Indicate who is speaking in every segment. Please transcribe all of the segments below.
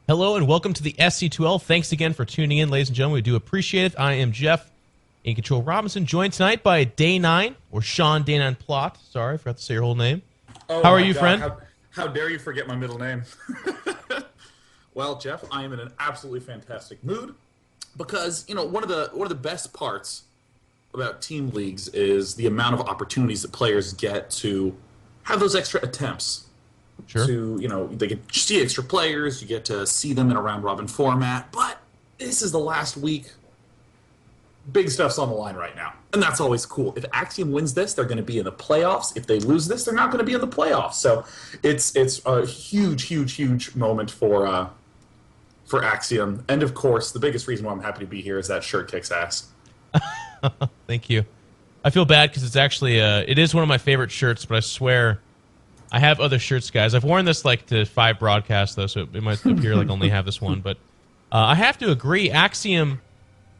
Speaker 1: Hello and welcome to the SC2L. Thanks again for tuning in, ladies and gentlemen. We do appreciate it. I am Jeff in Control Robinson, joined tonight by Day 9, or Sean Day 9 Plot. Sorry, I forgot to say your whole name.
Speaker 2: Oh,
Speaker 1: how are you, friend?
Speaker 2: How dare you forget my middle name? Well, Jeff, I am in an absolutely fantastic mood because, you know, one of the best parts about team leagues is the amount of opportunities that players get to have those extra attempts.
Speaker 1: Sure.
Speaker 2: To, you know, they get to see extra players, you get to see them in a round-robin format, but this is the last week. Big stuff's on the line right now, and that's always cool. If Axiom wins this, they're going to be in the playoffs. If they lose this, they're not going to be in the playoffs. So it's a huge moment for Axiom. And of course, the biggest reason why I'm happy to be here is that shirt kicks ass.
Speaker 1: Thank you. I feel bad because it's actually it is one of my favorite shirts, but I swear I have other shirts, guys. I've worn this like to 5 broadcasts though, so it might appear like I only have this one. But I have to agree, Axiom.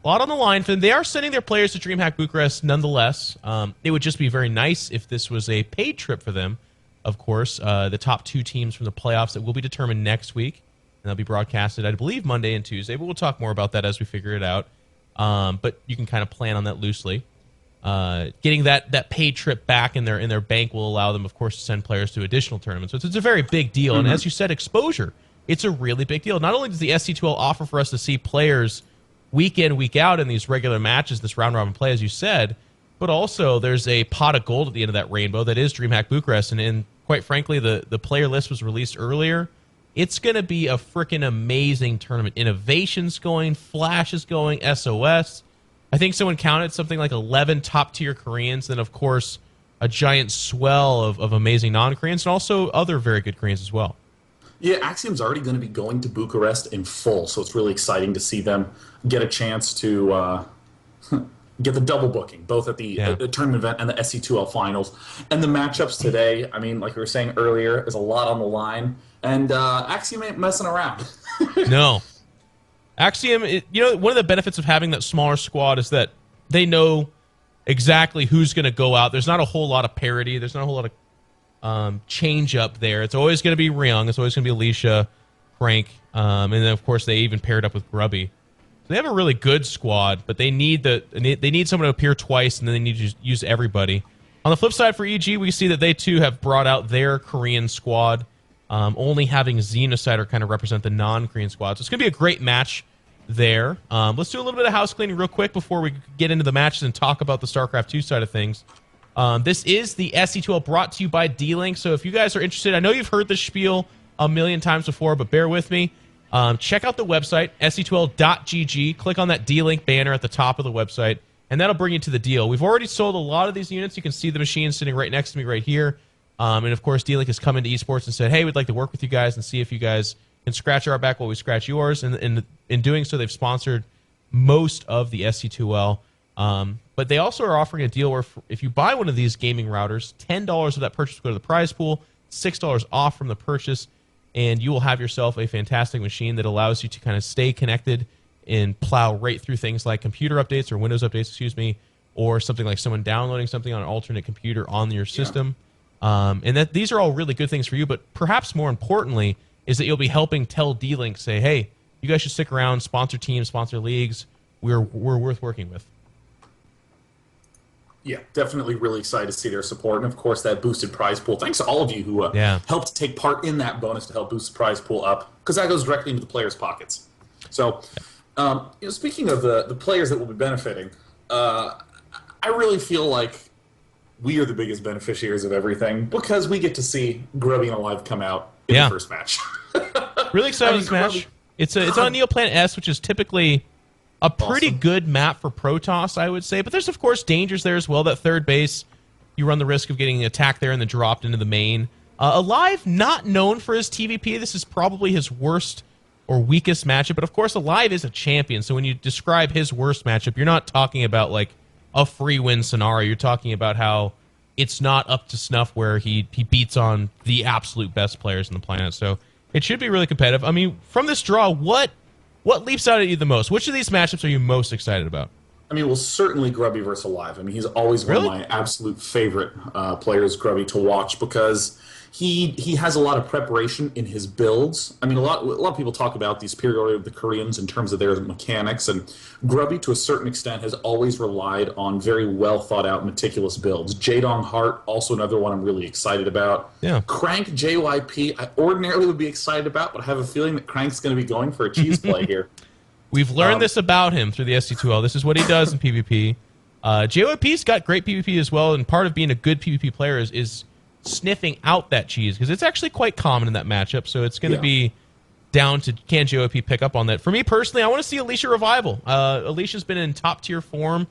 Speaker 1: A lot on the line for them. They are sending their players to DreamHack Bucharest nonetheless. It would just be very nice if this was a paid trip for them. Of course, the top 2 teams from the playoffs that will be determined next week. And they'll be broadcasted, I believe, Monday and Tuesday. But we'll talk more about that as we figure it out. But you can kind of plan on that loosely. Getting that paid trip back in their bank will allow them, of course, to send players to additional tournaments. So it's a very big deal. And as you said, exposure. It's a really big deal. Not only does the SC2L offer for us to see players week in, week out in these regular matches, this round-robin play, as you said, but also there's a pot of gold at the end of that rainbow that is DreamHack Bucharest, and quite frankly, the player list was released earlier. It's going to be a freaking amazing tournament. Innovations going, flashes going, SOS. I think someone counted something like 11 top-tier Koreans, then, of course, a giant swell of amazing non-Koreans, and also other very good Koreans as well.
Speaker 2: Yeah, Axiom's already going to be going to Bucharest in full, so it's really exciting to see them get a chance to get the double booking, both at the tournament event and the SC2L finals. And the matchups today, I mean, like we were saying earlier, there's a lot on the line, and Axiom ain't messing around.
Speaker 1: No. Axiom, you know, one of the benefits of having that smaller squad is that they know exactly who's going to go out. There's not a whole lot of parity. There's not a whole lot of change up there. It's always going to be Ryung. It's always going to be Alicia, Frank, and then of course they even paired up with Grubby. So they have a really good squad, but they need someone to appear twice, and then they need to use everybody. On the flip side for EG, we see that they too have brought out their Korean squad, only having Xenocider kind of represent the non-Korean squad. So it's going to be a great match there. Let's do a little bit of house cleaning real quick before we get into the matches and talk about the StarCraft 2 side of things. This is the SC2L brought to you by D-Link, so if you guys are interested, I know you've heard this spiel a million times before, but bear with me. Check out the website, sc2l.gg. Click on that D-Link banner at the top of the website, and that'll bring you to the deal. We've already sold a lot of these units. You can see the machine sitting right next to me right here. And, of course, D-Link has come into esports and said, hey, we'd like to work with you guys and see if you guys can scratch our back while we scratch yours. And in doing so, they've sponsored most of the SC2L. But they also are offering a deal where if you buy one of these gaming routers, $10 of that purchase will go to the prize pool, $6 off from the purchase, and you will have yourself a fantastic machine that allows you to kind of stay connected and plow right through things like computer updates or Windows updates, excuse me, or something like someone downloading something on an alternate computer on your system. And that these are all really good things for you, but perhaps more importantly is that you'll be helping tell D-Link, say, hey, you guys should stick around, sponsor teams, sponsor leagues. We're worth working with.
Speaker 2: Yeah, definitely really excited to see their support. And, of course, that boosted prize pool. Thanks to all of you who helped take part in that bonus to help boost the prize pool up, because that goes directly into the players' pockets. So, you know, speaking of the players that will be benefiting, I really feel like we are the biggest beneficiaries of everything because we get to see Grubby and Alive come out in the first match.
Speaker 1: Really excited about this match. It's on Neoplanet S, which is typically a pretty good map for Protoss, I would say. But there's, of course, dangers there as well. That third base, you run the risk of getting attacked there and then dropped into the main. Alive, not known for his TVP. This is probably his worst or weakest matchup. But, of course, Alive is a champion. So when you describe his worst matchup, you're not talking about, like, a free win scenario. You're talking about how it's not up to snuff where he beats on the absolute best players on the planet. So it should be really competitive. I mean, from this draw, what leaps out at you the most? Which of these matchups are you most excited about?
Speaker 2: I mean, well, certainly Grubby versus Alive. I mean, he's always one of my absolute favorite players, Grubby, to watch because he has a lot of preparation in his builds. I mean, a lot of people talk about the superiority of the Koreans in terms of their mechanics, and Grubby, to a certain extent, has always relied on very well thought out, meticulous builds. Jaedong Hart, also another one I'm really excited about.
Speaker 1: Yeah.
Speaker 2: Crank JYP, I ordinarily would be excited about, but I have a feeling that Crank's going to be going for a cheese play here.
Speaker 1: We've learned this about him through the SC2L. This is what he does in PvP. JYP's got great PvP as well, and part of being a good PvP player is sniffing out that cheese, because it's actually quite common in that matchup, so it's going to be down to can JYP pick up on that. For me personally, I want to see Alicia revival. Alicia's been in top-tier form,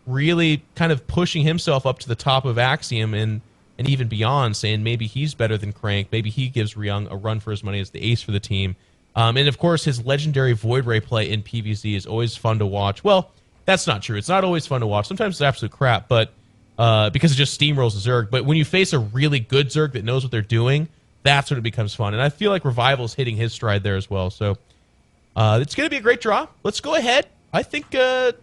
Speaker 1: really kind of pushing himself up to the top of Axiom and even beyond, saying maybe he's better than Crank, maybe he gives Ryung a run for his money as the ace for the team. And of course, his legendary Void Ray play in PvZ is always fun to watch. Well, that's not true. It's not always fun to watch. Sometimes it's absolute crap, but because it just steamrolls the Zerg. But when you face a really good Zerg that knows what they're doing, that's when it becomes fun. And I feel like Revival's hitting his stride there as well. So it's going to be a great draw. Let's go ahead. I think,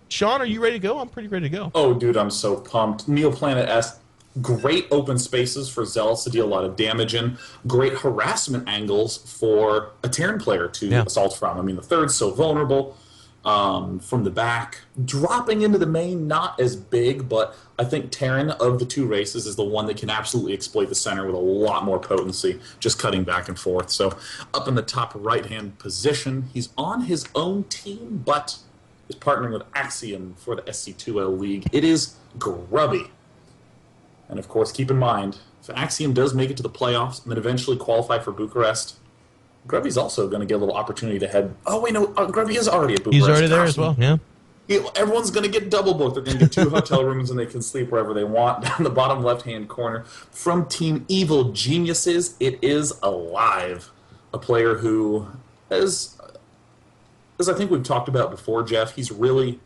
Speaker 1: Sean, are you ready to go? I'm pretty ready to go.
Speaker 2: Oh, dude, I'm so pumped. Neoplanet S, great open spaces for Zealots to deal a lot of damage in. Great harassment angles for a Terran player to assault from. I mean, the third's so vulnerable. From the back, dropping into the main, not as big, but I think Terran of the two races is the one that can absolutely exploit the center with a lot more potency, just cutting back and forth. So up in the top right-hand position, he's on his own team, but is partnering with Axiom for the SC2L League. It is Grubby. And of course, keep in mind, if Axiom does make it to the playoffs and then eventually qualify for Bucharest, Grubby's also going to get a little opportunity to head... Oh, wait, no, Grubby is already at Bucharest.
Speaker 1: He's already there as well, yeah.
Speaker 2: Everyone's going to get double booked. They're going to get 2 hotel rooms and they can sleep wherever they want. Down the bottom left-hand corner, from Team Evil Geniuses, it is Alive. A player who, as I think we've talked about before, Jeff, he's really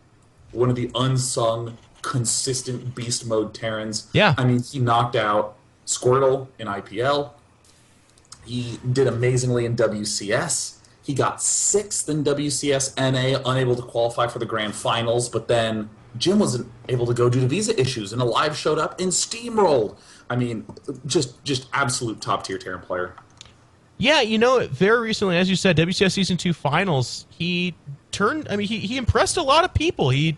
Speaker 2: one of the unsung, consistent beast mode Terrans.
Speaker 1: Yeah.
Speaker 2: I mean, he knocked out Squirtle in IPL. He did amazingly in WCS. He got 6th in WCS NA, unable to qualify for the grand finals, but then Jim wasn't able to go due to visa issues, and Alive showed up and steamrolled. I mean, just absolute top-tier Terran player.
Speaker 1: Yeah, you know, very recently, as you said, WCS Season 2 finals, he impressed a lot of people. He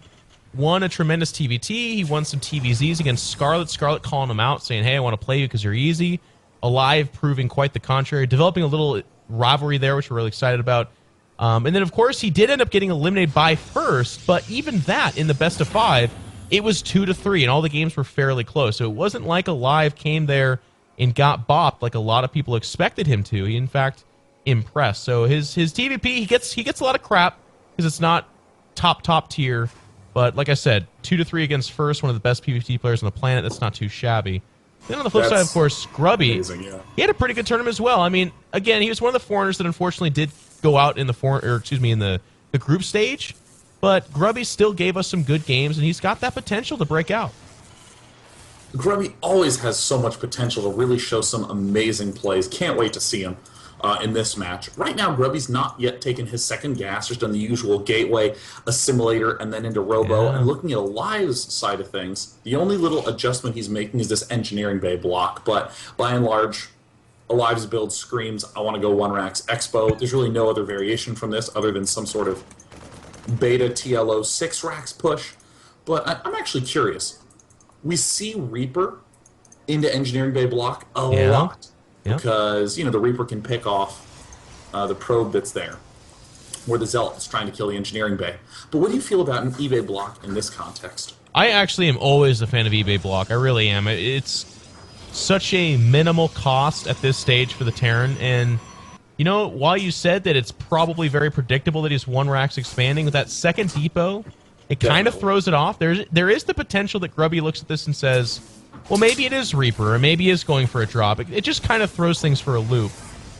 Speaker 1: won a tremendous TVT. He won some TVZs against Scarlet. Scarlet calling him out, saying, hey, I want to play you because you're easy. Alive proving quite the contrary, developing a little rivalry there, which we're really excited about. And then, of course, he did end up getting eliminated by First, but even that, in the best of 5, it was 2-3, and all the games were fairly close. So it wasn't like Alive came there and got bopped like a lot of people expected him to. He, in fact, impressed. So his TVP, he gets a lot of crap because it's not top tier. But like I said, 2-3 against First, one of the best PvP players on the planet. That's not too shabby. Then on the flip side, of course, Grubby, he had a pretty good tournament as well. I mean, again, he was one of the foreigners that unfortunately did go out in the group stage, but Grubby still gave us some good games, and he's got that potential to break out.
Speaker 2: Grubby always has so much potential to really show some amazing plays. Can't wait to see him in this match. Right now, Grubby's not yet taken his second gas, just done the usual gateway, assimilator, and then into Robo.
Speaker 1: Yeah.
Speaker 2: And looking at Alive's side of things, the only little adjustment he's making is this engineering bay block. But by and large, Alive's build screams, I want to go 1-Rax Expo. There's really no other variation from this other than some sort of beta TLO 6-Rax push. But I'm actually curious. We see Reaper into engineering bay block a lot. Because, the Reaper can pick off the probe that's there, where the Zealot is trying to kill the engineering bay. But what do you feel about an eBay block in this context?
Speaker 1: I actually am always a fan of eBay block. I really am. It's such a minimal cost at this stage for the Terran. And, while you said that it's probably very predictable that he's 1-Rax expanding, with that second depot, it kind of throws it off. There is the potential that Grubby looks at this and says, well, maybe it is Reaper, or maybe he is going for a drop. It just kind of throws things for a loop.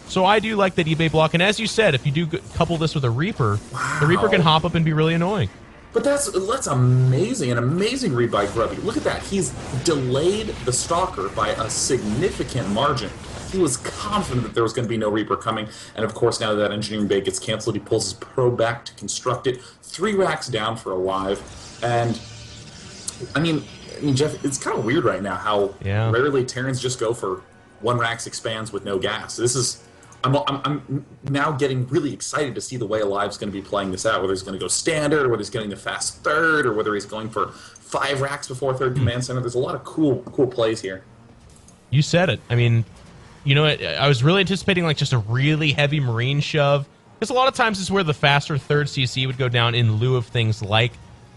Speaker 1: So I do like that eBay block. And as you said, if you do couple this with a Reaper, the Reaper can hop up and be really annoying.
Speaker 2: But that's amazing, an amazing read by Grubby. Look at that. He's delayed the Stalker by a significant margin. He was confident that there was going to be no Reaper coming. And of course, now that engineering bay gets canceled, he pulls his probe back to construct it. 3 racks down for Alive. And, I mean, Jeff, it's kind of weird right now how rarely Terrans just go for One Rax expands with no gas. This is I'm now getting really excited to see the way Alive's going to be playing this out. Whether he's going to go standard, or whether he's getting the fast third, or whether he's going for 5 racks before third command center. There's a lot of cool plays here.
Speaker 1: You said it. I mean, you know, I was really anticipating like just a really heavy Marine shove, because a lot of times it's where the faster third CC would go down in lieu of things like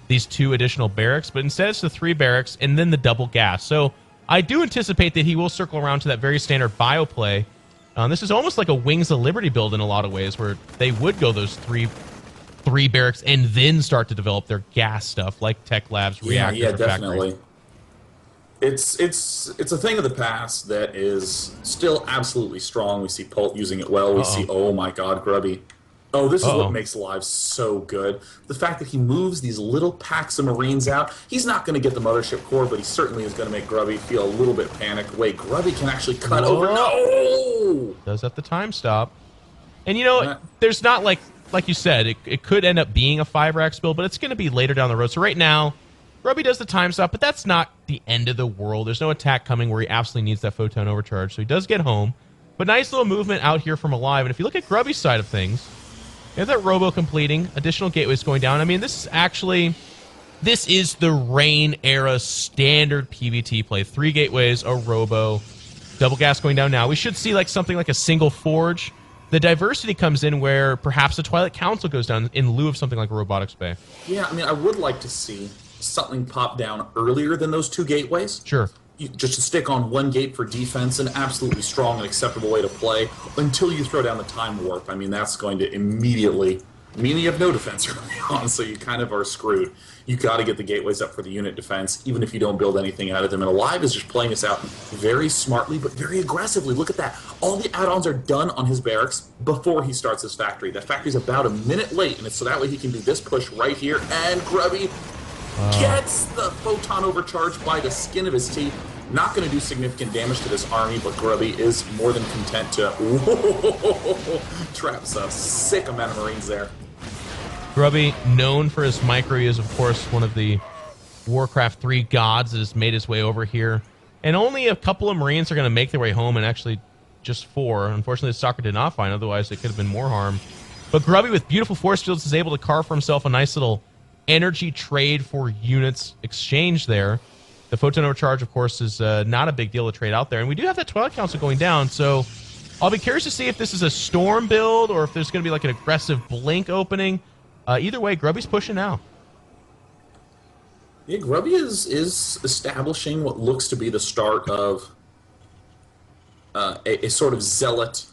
Speaker 1: these 2 additional barracks, but instead it's the 3 barracks and then the double gas. So I do anticipate that he will circle around to that very standard bio play. This is almost like a Wings of Liberty build in a lot of ways, where they would go those three barracks and then start to develop their gas stuff like Tech Labs, reactors,
Speaker 2: yeah,
Speaker 1: or
Speaker 2: definitely.
Speaker 1: factories.
Speaker 2: It's a thing of the past that is still absolutely strong. We see Pult using it well. We see, oh my God, Grubby. Oh, this is what makes Live so good. The fact that he moves these little packs of Marines out. He's not going to get the Mothership Core, but he certainly is going to make Grubby feel a little bit panicked. Wait, Grubby can actually cut over. No!
Speaker 1: Does have the time stop. And, you know, there's not, like you said, it could end up being a 5-rack build, but it's going to be later down the road. So right now, Grubby does the time stop, but that's not the end of the world. There's no attack coming where he absolutely needs that photon overcharge, so he does get home. But nice little movement out here from Alive. And if you look at Grubby's side of things, you have that robo completing, additional gateways going down. I mean, this is the Reign era standard PvT play. 3 gateways, a robo, double gas going down now. We should see like something like a single forge. The diversity comes in where perhaps the Twilight Council goes down in lieu of something like a Robotics Bay.
Speaker 2: Yeah, I mean, I would like to see something pop down earlier than those 2 gateways.
Speaker 1: Sure.
Speaker 2: Just to stick on 1 gate for defense, an absolutely strong and acceptable way to play until you throw down the time warp. I mean, that's going to immediately mean you have no defense early on, so you kind of are screwed. You got to get the gateways up for the unit defense, even if you don't build anything out of them. And Alive is just playing this out very smartly, but very aggressively. Look at that. All the add-ons are done on his barracks before he starts his factory. That factory's about a minute late, and it's so that way he can do this push right here. And Grubby gets the photon overcharge by the skin of his teeth. Not going to do significant damage to this army, but Grubby is more than content to traps a sick amount of Marines there.
Speaker 1: Grubby, known for his micro, he is, of course, one of the Warcraft 3 gods that has made his way over here. And only a couple of Marines are going to make their way home, and actually just 4. Unfortunately, the soccer did not find, otherwise it could have been more harm. But Grubby, with beautiful force fields, is able to carve for himself a nice little energy trade for units exchange there. The photon overcharge, of course, is not a big deal to trade out there. And we do have that Twilight Council going down, so I'll be curious to see if this is a Storm build or if there's going to be like an aggressive Blink opening. Either way, Grubby's pushing now.
Speaker 2: Yeah, Grubby is establishing what looks to be the start of a sort of Zealot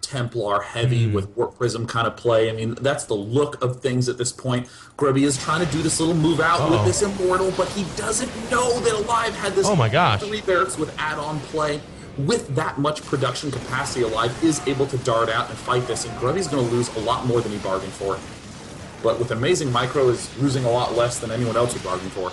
Speaker 2: Templar heavy with Warp Prism kind of play. I mean, that's the look of things at this point. Grubby is trying to do this little move out with this Immortal, but he doesn't know that Alive had this 3 barracks with add-on play. With that much production capacity, Alive is able to dart out and fight this, and Grubby's going to lose a lot more than he bargained for. But with Amazing Micro, is losing a lot less than anyone else would bargain for.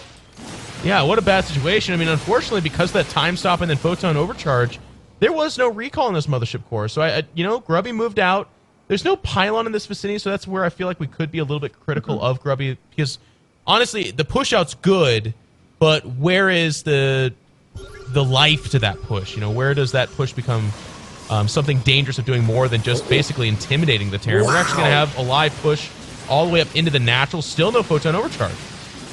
Speaker 1: Yeah, what a bad situation. I mean, unfortunately, because of that time stop and then photon overcharge, there was no recall in this Mothership Core. So, you know, Grubby moved out. There's no pylon in this vicinity, so that's where I feel like we could be a little bit critical of Grubby. Because, honestly, the push-out's good, but where is the life to that push? You know, where does that push become something dangerous of doing more than just basically intimidating the Terran? We're actually going to have a live push all the way up into the natural. Still no photon overcharge.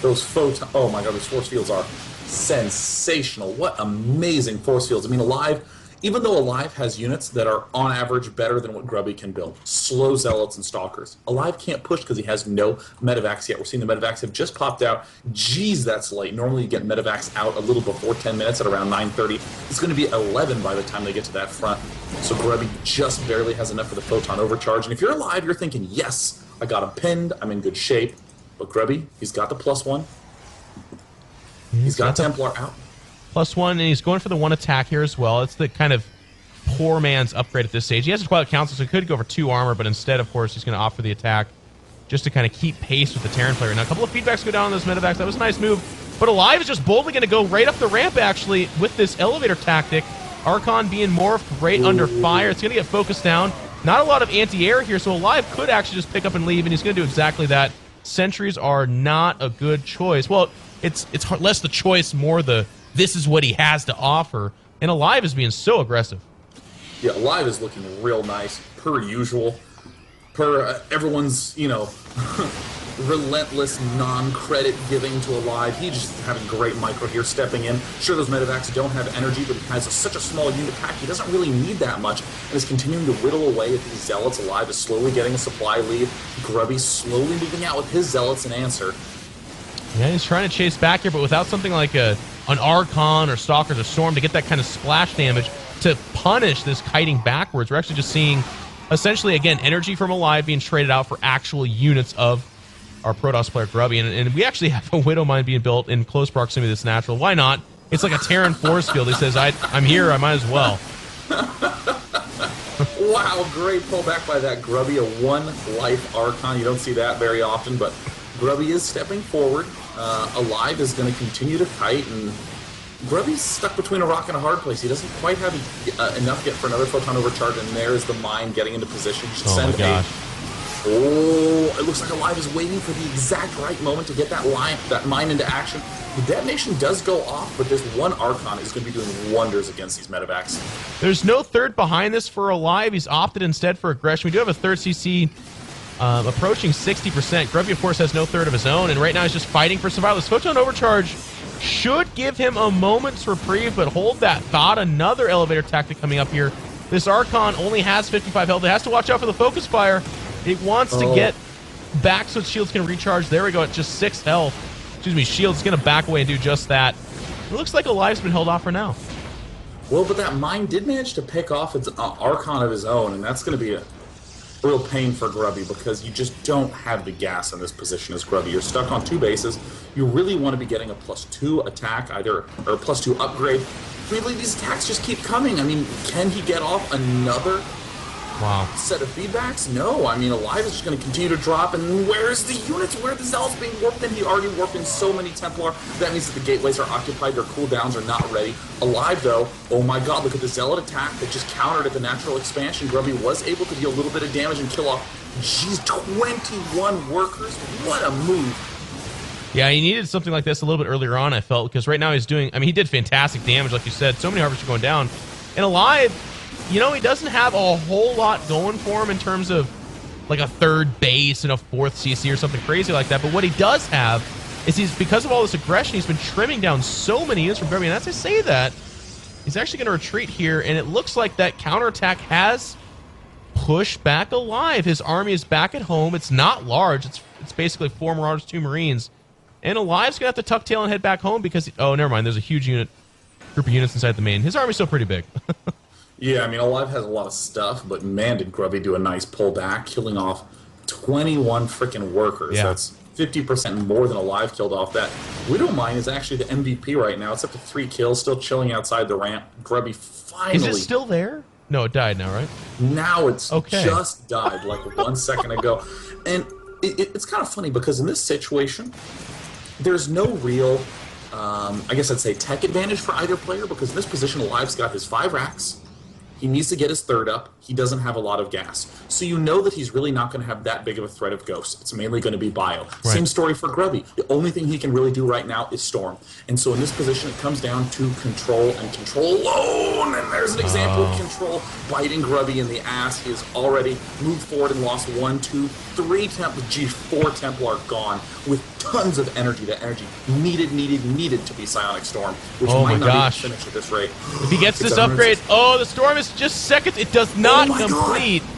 Speaker 2: Those photon... Oh, my God, those force fields are sensational. What amazing force fields. I mean, Alive... Even though Alive has units that are, on average, better than what Grubby can build. Slow Zealots and Stalkers. Alive can't push because he has no Medivacs yet. We're seeing the Medivacs have just popped out. Jeez, that's late. Normally you get Medivacs out a little before 10 minutes at around 9:30. It's going to be 11 by the time they get to that front. So Grubby just barely has enough for the Photon Overcharge. And if you're Alive, you're thinking, yes, I got him pinned. I'm in good shape. But Grubby, he's got the +1. He's got Templar out.
Speaker 1: +1, and he's going for the 1 attack here as well. It's the kind of poor man's upgrade at this stage. He has a Twilight Council, so he could go for 2 armor, but instead, of course, he's going to opt for the attack just to kind of keep pace with the Terran player. Now, a couple of feedbacks go down on those Medivacs. That was a nice move. But Alive is just boldly going to go right up the ramp, actually, with this elevator tactic. Archon being morphed right under fire. It's going to get focused down. Not a lot of anti-air here, so Alive could actually just pick up and leave, and he's going to do exactly that. Sentries are not a good choice. Well, it's less the choice, more the this is what he has to offer. And Alive is being so aggressive.
Speaker 2: Yeah, Alive is looking real nice, per usual. Per everyone's, relentless non-credit giving to Alive. He just having great micro here, stepping in. Sure, those medevacs don't have energy, but he has such a small unit pack, he doesn't really need that much, and is continuing to whittle away at these Zealots. Alive is slowly getting a supply lead. Grubby's slowly moving out with his Zealots in answer.
Speaker 1: Yeah, he's trying to chase back here, but without something like an Archon or Stalkers or Storm to get that kind of splash damage to punish this kiting backwards. We're actually just seeing, essentially, again, energy from Alive being traded out for actual units of our Protoss player Grubby, and we actually have a Widow Mine being built in close proximity to this natural. Why not? It's like a Terran force field. He says, I'm here, I might as well.
Speaker 2: Wow, great pullback by that Grubby, a 1-life Archon. You don't see that very often, but Grubby is stepping forward. Alive is going to continue to kite, and Grubby's stuck between a rock and a hard place. He doesn't quite have enough yet for another photon overcharge, and there's the mine getting into position.
Speaker 1: Oh my gosh.
Speaker 2: Oh, it looks like Alive is waiting for the exact right moment to get that mine into action. The detonation does go off, but this one Archon is going to be doing wonders against these medevacs.
Speaker 1: There's no third behind this for Alive. He's opted instead for aggression. We do have a third CC approaching 60%. Grubby, of course, has no third of his own, and right now he's just fighting for survival. This photon overcharge should give him a moment's reprieve, but hold that thought. Another elevator tactic coming up here. This Archon only has 55 health. It has to watch out for the focus fire. It wants to get back so its shields can recharge. There we go, at just 6 health. Excuse me, shield's going to back away and do just that. It looks like Alive's been held off for now.
Speaker 2: Well, but that mine did manage to pick off its Archon of his own, and that's going to be a real pain for Grubby because you just don't have the gas in this position as Grubby. You're stuck on 2 bases. You really want to be getting a +2 attack, or a +2 upgrade. Really, these attacks just keep coming. I mean, can he get off another set of feedbacks? No. I mean, Alive is just going to continue to drop, and where's the units? Where are the Zealots being warped in? He already warped in so many Templar. That means that the gateways are occupied, their cooldowns are not ready. Alive, though, oh my god, look at the Zealot attack that just countered at the natural expansion. Grubby was able to deal a little bit of damage and kill off, geez, 21 workers. What a move.
Speaker 1: Yeah, he needed something like this a little bit earlier on, I felt, because right now he's doing, I mean, he did fantastic damage, like you said. So many harvesters going down. And Alive, he doesn't have a whole lot going for him in terms of like a third base and a 4th CC or something crazy like that. But what he does have is because of all this aggression, he's been trimming down so many units from Grubby. And as I say that, he's actually going to retreat here. And it looks like that counterattack has pushed back Alive. His army is back at home. It's not large. It's basically 4 Marauders, 2 Marines. And Alive's going to have to tuck tail and head back home because, oh, never mind. There's a huge group of units inside the main. His army's still pretty big.
Speaker 2: Yeah, I mean, Alive has a lot of stuff, but man, did Grubby do a nice pullback, killing off 21 freaking workers.
Speaker 1: Yeah.
Speaker 2: That's 50% more than Alive killed off. That Widow Mine is actually the MVP right now. It's up to 3 kills, still chilling outside the ramp. Grubby finally...
Speaker 1: Is it still there? No, it died now, right?
Speaker 2: Now it's just died like 1 second ago. And it's kind of funny because in this situation, there's no real... I guess I'd say tech advantage for either player because in this position, Alive's got his 5 racks. He needs to get his 3rd up. He doesn't have a lot of gas. So you know that he's really not going to have that big of a threat of Ghost. It's mainly going to be Bio. Right. Same story for Grubby. The only thing he can really do right now is Storm. And so in this position, it comes down to Control and Control alone. And there's an example of Control biting Grubby in the ass. He has already moved forward and lost 1, 2, 3 Templar. G4 Templar gone with tons of energy. That energy needed to be Psionic Storm, which might not even finish at this rate.
Speaker 1: If he gets this upgrade, the Storm is just seconds. It does not complete. God.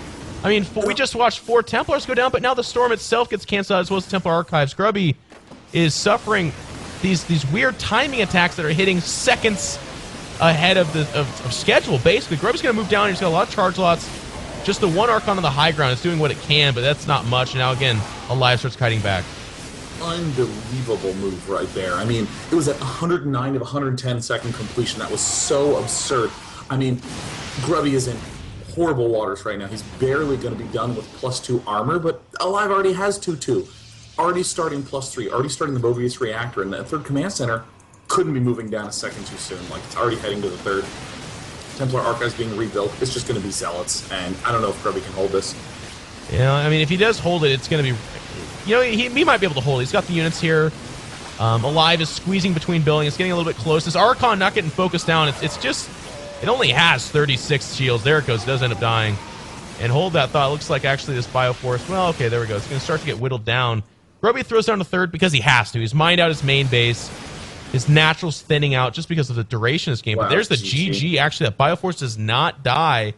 Speaker 1: I mean, we just watched 4 Templars go down, but now the Storm itself gets canceled out as well as Templar Archives. Grubby is suffering these weird timing attacks that are hitting seconds ahead of schedule, basically. Grubby's going to move down. He's got a lot of charge lots. Just the 1 Archon on the high ground. It's doing what it can, but that's not much. And now, again, Alive starts kiting back.
Speaker 2: Unbelievable move right there. I mean, it was at 109 of 110 second completion. That was so absurd. I mean, Grubby is in horrible waters right now. He's barely going to be done with +2 armor, but Alive already has 2-2. Already starting +3. Already starting the Mobius reactor, and that 3rd command center couldn't be moving down a second too soon. Like, it's already heading to the 3rd. Templar Archives being rebuilt. It's just going to be Zealots, and I don't know if Grubby can hold this.
Speaker 1: Yeah, I mean, if he does hold it, it's going to be... he might be able to hold it. He's got the units here. Alive is squeezing between buildings. It's getting a little bit close. This Archon not getting focused down. It's just It only has 36 shields. There it goes. It does end up dying. And hold that thought. It looks like actually this Bioforce, well, okay, there we go. It's going to start to get whittled down. Grubby throws down to third because he has to. He's mined out his main base. His natural's thinning out just because of the duration of this game. Wow, but there's the GG. Actually, that Bioforce does not die.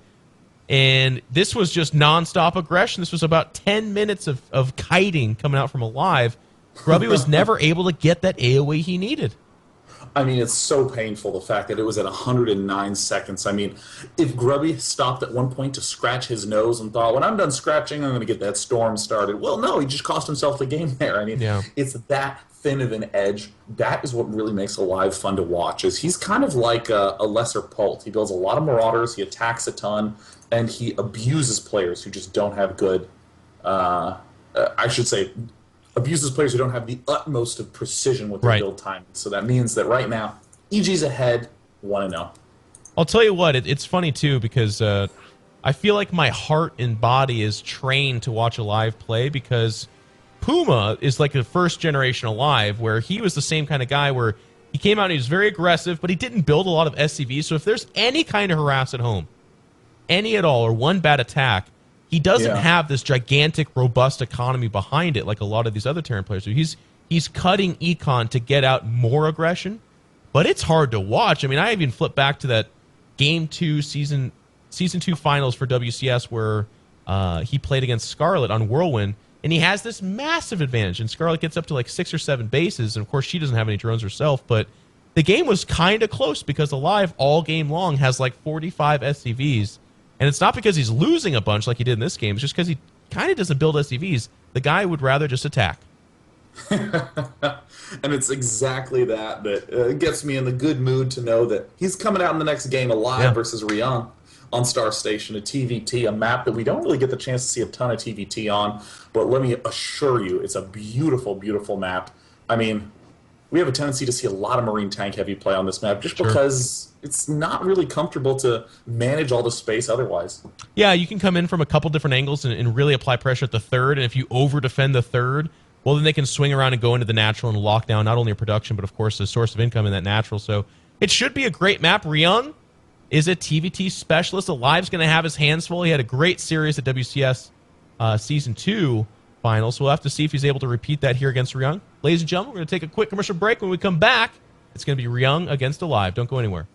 Speaker 1: And this was just nonstop aggression. This was about 10 minutes of kiting coming out from Alive. Grubby was never able to get that AoE he needed.
Speaker 2: I mean, it's so painful, the fact that it was at 109 seconds. I mean, if Grubby stopped at one point to scratch his nose and thought, when I'm done scratching, I'm going to get that storm started. Well, no, he just cost himself the game there. I mean, It's that thin of an edge. That is what really makes Alive fun to watch, is he's kind of like a lesser Pult. He builds a lot of Marauders, he attacks a ton, and he abuses players who just don't have good, abuses players who don't have the utmost of precision with their build time. So that means that right now, EG's ahead, 1-0.
Speaker 1: I'll tell you what, it's funny too, because I feel like my heart and body is trained to watch Alive play, because Puma is like the first generation Alive, where he was the same kind of guy where he came out and he was very aggressive, but he didn't build a lot of SCVs. So if there's any kind of harass at home, any at all, or one bad attack, he doesn't have this gigantic, robust economy behind it like a lot of these other Terran players do. He's cutting econ to get out more aggression, but it's hard to watch. I mean, I even flipped back to that Game 2 Season 2 finals for WCS where he played against Scarlet on Whirlwind, and he has this massive advantage, and Scarlet gets up to like 6 or 7 bases, and of course she doesn't have any drones herself, but the game was kind of close because Alive all game long has like 45 SCVs. And it's not because he's losing a bunch like he did in this game. It's just because he kind of doesn't build SCVs. The guy would rather just attack.
Speaker 2: And it's exactly that gets me in the good mood to know that he's coming out in the next game Alive versus Ryung on Star Station, a TVT, a map that we don't really get the chance to see a ton of TVT on. But let me assure you, it's a beautiful, beautiful map. I mean, we have a tendency to see a lot of Marine tank heavy play on this map just because it's not really comfortable to manage all the space otherwise. Yeah,
Speaker 1: you can come in from a couple different angles and really apply pressure at the third, and if you over-defend the third, well, then they can swing around and go into the natural and lock down not only a production, but of course a source of income in that natural. So it should be a great map. Ryung is a TVT specialist. Alive's going to have his hands full. He had a great series at WCS Season 2 finals, so we'll have to see if he's able to repeat that here against Ryung. Ladies and gentlemen, we're going to take a quick commercial break. When we come back, it's going to be Ryung against Alive. Don't go anywhere.